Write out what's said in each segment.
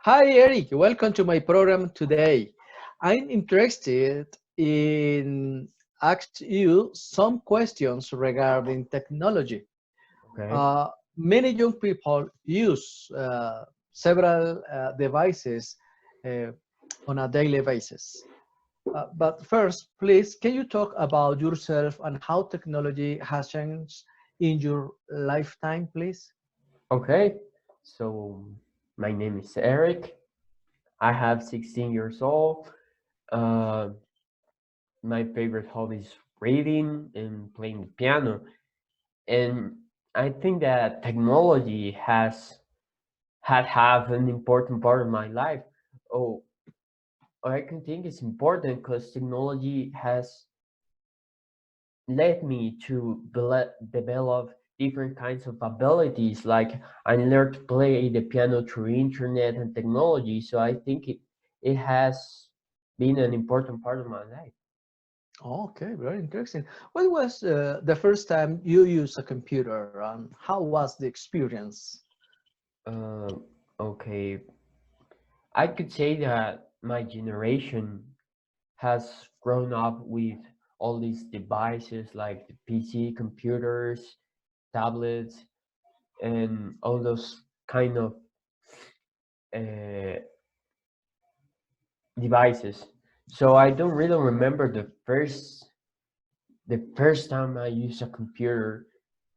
Hi, Eric. Welcome to my program today. I'm interested in ask you some questions regarding technology. Okay. Uh, Many young people use several devices uh, on a daily basis. But first, please, can you talk about yourself and how technology has changed in your lifetime, please? Okay. So my name is Eric. I have 16 years old. Uh, my favorite hobby is reading and playing the piano. And I think that technology has had have an important part of my life. Oh, I can think it's important because technology has led me to develop different kinds of abilities. Like I learned to play the piano through internet and technology. So I think it has been an important part of my life. Okay, very interesting. When was the first time you used a computer and how was the experience? Um, okay, I could say that my generation has grown up with all these devices like the PC, computers, tablets, and all those kind of uh, devices. So I don't really remember the first time I used a computer,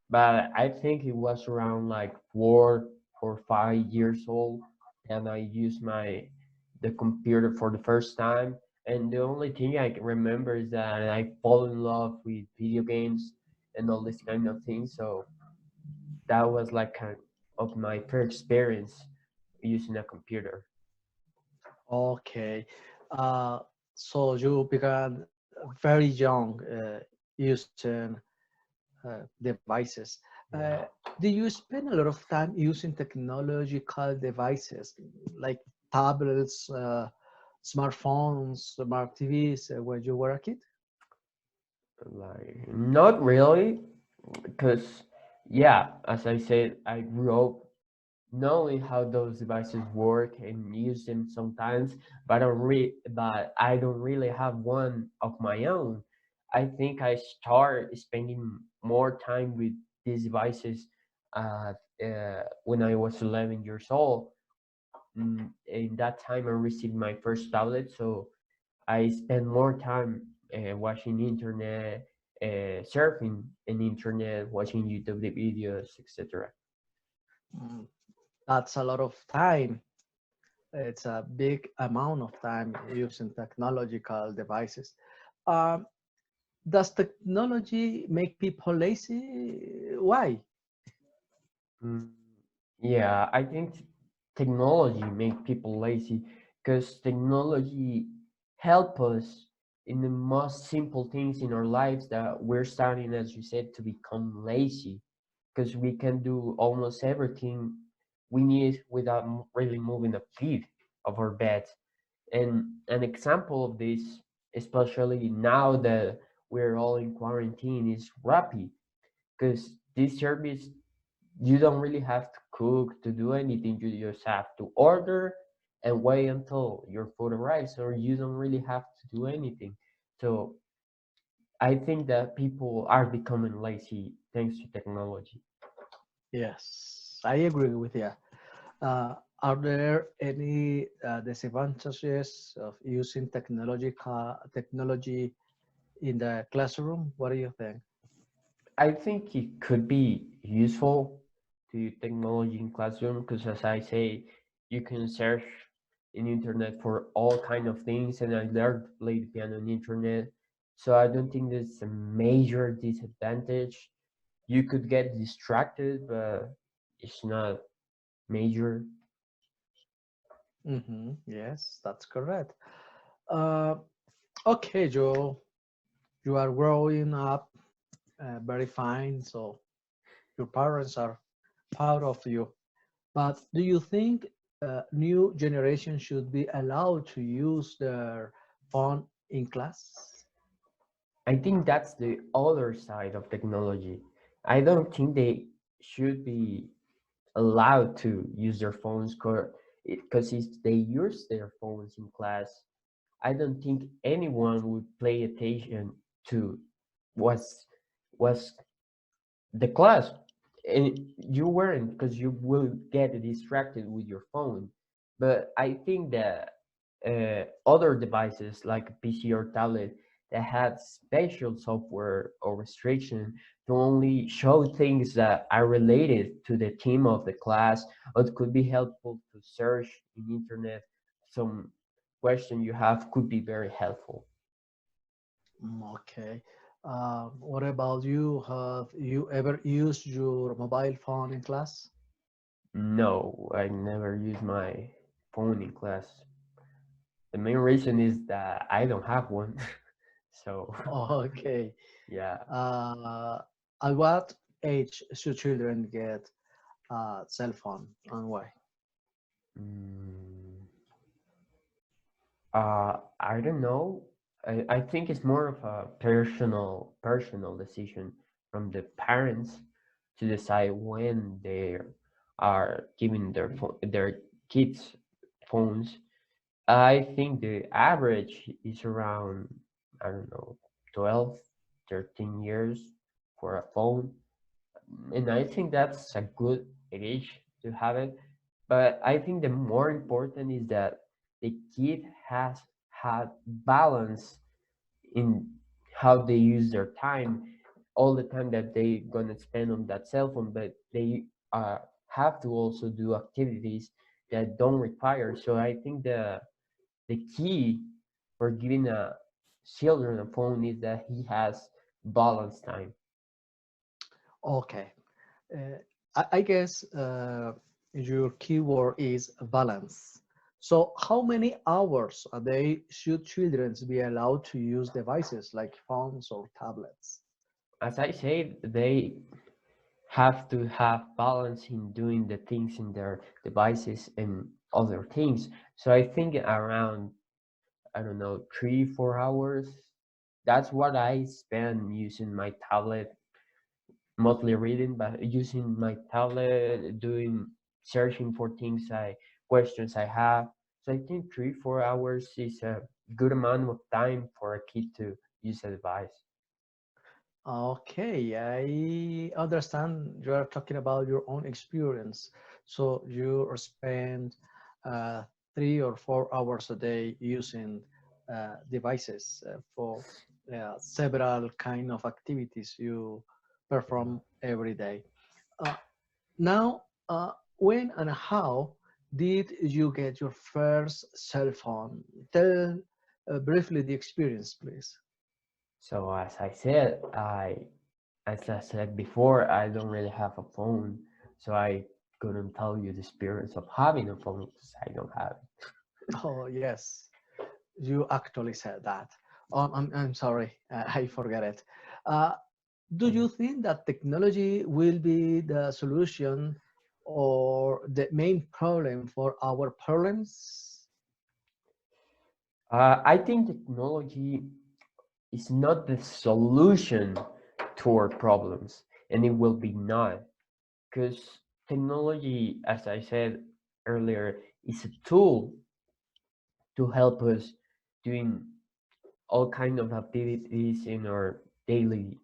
but I think it was around like 4 or 5 years old, and I used the computer for the first time. And the only thing I can remember is that I fall in love with video games and all this kind of things. So that was like kind of my first experience using a computer. Okay, uh, so you began very young using devices. Uh, Yeah. do you spend a lot of time using technological devices like tablets, smartphones, smart TVs when you were a kid? Like not really, because yeah, as I said, I grew up knowing how those devices work and use them sometimes, but I don't really have one of my own. I think I start spending more time with these devices when I was 11 years old. In that time, I received my first tablet, so I spend more time watching internet, surfing in internet, watching YouTube videos, etc. Mm, that's a lot of time. It's a big amount of time using technological devices. Um, does technology make people lazy? Why? Mm, yeah, I think technology make people lazy because technology help us in the most simple things in our lives that we're starting, as you said, to become lazy because we can do almost everything we need without really moving a feet of our bed. And an example of this, especially now that we're all in quarantine, is Rappi because this service you don't really have to cook to do anything. You just have to order and wait until your food arrives, or you don't really have to do anything. So I think that people are becoming lazy thanks to technology. Yes, I agree with you. Are there any disadvantages of using technology in the classroom? What do you think? I think it could be useful to technology in classroom because, as I say, you can search in internet for all kind of things, and I learned to play the piano on internet. So I don't think there's a major disadvantage. You could get distracted, but it's not major. Yes, that's correct. Uh, okay, Joe, you are growing up very fine, so your parents are proud of you. But do you think new generation should be allowed to use their phone in class? I think that's the other side of technology. I don't think they should be allowed to use their phones. because if they use their phones in class, I don't think anyone would pay attention to what's was the class, and you weren't because you will get distracted with your phone. But I think that other devices like a PC or tablet that had special software or restriction to only show things that are related to the theme of the class, or it could be helpful to search in internet some question you have could be very helpful. Okay. What about you? Have you ever used your mobile phone in class? No, I never use my phone in class. The main reason is that I don't have one. So Okay. yeah. Uh, at what age should children get a cell phone and why? Mm, I don't know. I think it's more of a personal decision from the parents to decide when they are giving their kids phones. I think the average is around, I don't know, 12, 13 years for a phone. And I think that's a good age to have it. But I think the more important is that the kid has had balance in how they use their time, all the time that they gonna spend on that cell phone, but they have to also do activities that don't require. So I think the key for giving a children a phone is that he has balance time. Okay. Uh, I guess your keyword is balance. So, how many hours a day should children be allowed to use devices like phones or tablets? As I said, they have to have balance in doing the things in their devices and other things. So I think around, I don't know, 3, 4 hours. That's what I spend using my tablet, mostly reading, but using my tablet, doing searching for things questions I have. So I think 3, 4 hours is a good amount of time for a kid to use a device. Okay, I understand you are talking about your own experience. So you spend uh, 3 or 4 hours a day using devices for several kind of activities you perform every day. Uh, Now, when and how did you get your first cell phone? Tell briefly the experience, please. So as I said before, I don't really have a phone, so I couldn't tell you the experience of having a phone because I don't have it. Oh, yes, you actually said that. I'm sorry, I forget it. Uh, do you think that technology will be the solution or the main problem for our problems? I think technology is not the solution to our problems, and it will be not, because technology, as I said earlier, is a tool to help us doing all kind of activities in our daily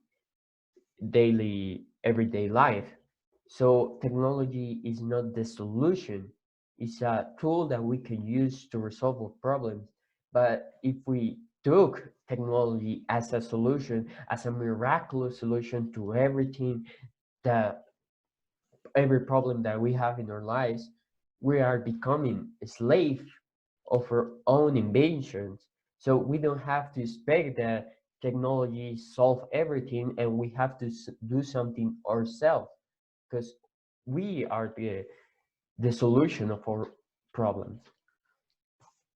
everyday life. So technology is not the solution. It's a tool that we can use to resolve our problems. But if we took technology as a solution, as a miraculous solution to everything, that every problem that we have in our lives, we are becoming a slave of our own inventions. So we don't have to expect that technology solve everything, and we have to do something ourselves, because we are the solution of our problems.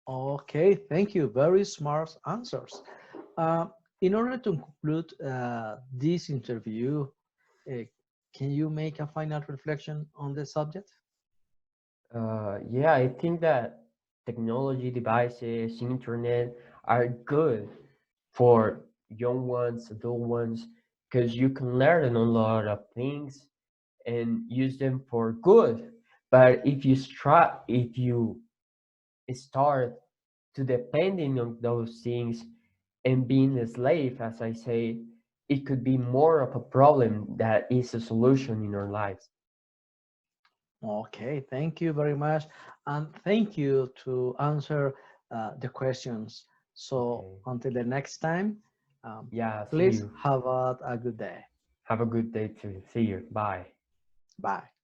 Okay, thank you. Very smart answers. Uh, in order to conclude this interview, uh, can you make a final reflection on the subject? Yeah, I think that technology devices, internet are good for young ones, adult ones, because you can learn a lot of things and use them for good. But if you start to depending on those things and being a slave, as I say, it could be more of a problem that is a solution in our lives. Okay, thank you very much. And thank you to answer the questions. So Okay. until the next time, Yeah, see please you. have a good day. Have a good day too. See you. Bye. Bye.